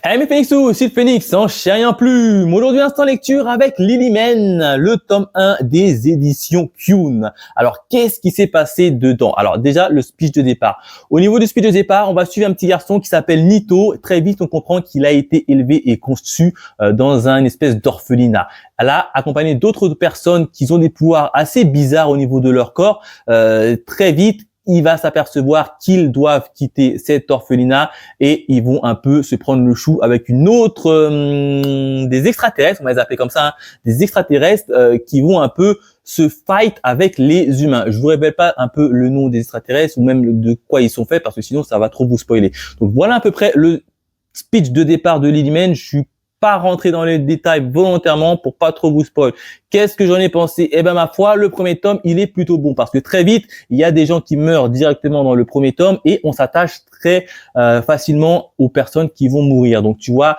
Hey mes Phoenixous, c'est le Phoenix, en chien rien plus. Aujourd'hui, instant lecture avec Lilyman, le tome 1 des éditions Kyun. Alors, qu'est-ce qui s'est passé dedans? Alors, déjà, le speech de départ. Au niveau du speech de départ, on va suivre un petit garçon qui s'appelle Nito. Très vite, on comprend qu'il a été élevé et conçu dans une espèce d'orphelinat. Là, accompagné d'autres personnes qui ont des pouvoirs assez bizarres au niveau de leur corps, très vite, il va s'apercevoir qu'ils doivent quitter cet orphelinat et ils vont un peu se prendre le chou avec une autre, des extraterrestres, on va les appeler comme ça, hein, des extraterrestres qui vont un peu se fight avec les humains. Je vous révèle pas un peu le nom des extraterrestres ou même de quoi ils sont faits parce que sinon ça va trop vous spoiler. Donc voilà à peu près le speech de départ de Lilyman. Je suis pas rentré dans les détails volontairement pour pas trop vous spoil. Qu'est-ce que j'en ai pensé? Eh ben ma foi, le premier tome, il est plutôt bon parce que très vite, il y a des gens qui meurent directement dans le premier tome et on s'attache très facilement aux personnes qui vont mourir. Donc tu vois,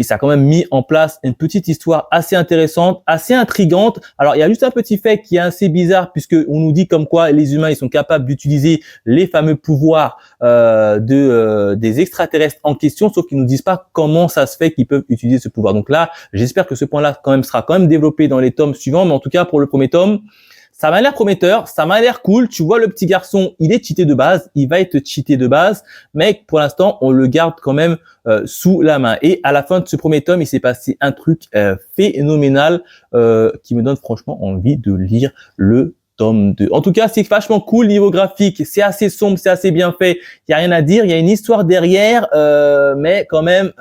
ça a quand même mis en place une petite histoire assez intéressante, assez intrigante. Alors il y a juste un petit fait qui est assez bizarre puisque on nous dit comme quoi les humains ils sont capables d'utiliser les fameux pouvoirs des extraterrestres en question, sauf qu'ils nous disent pas comment ça se fait qu'ils peuvent utiliser ce pouvoir. Donc là, j'espère que ce point-là quand même sera quand même développé dans les tomes suivants, mais en tout cas pour le premier tome, ça m'a l'air prometteur, ça m'a l'air cool. Tu vois, le petit garçon, il est cheaté de base, il va être cheaté de base, mais pour l'instant, on le garde quand même sous la main. Et à la fin de ce premier tome, il s'est passé un truc phénoménal qui me donne franchement envie de lire le tome 2. En tout cas, c'est vachement cool niveau graphique, c'est assez sombre, c'est assez bien fait. Il y a rien à dire, il y a une histoire derrière, mais quand même,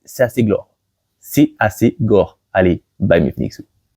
c'est assez gore. C'est assez gore. Allez, bye mes Phoenix.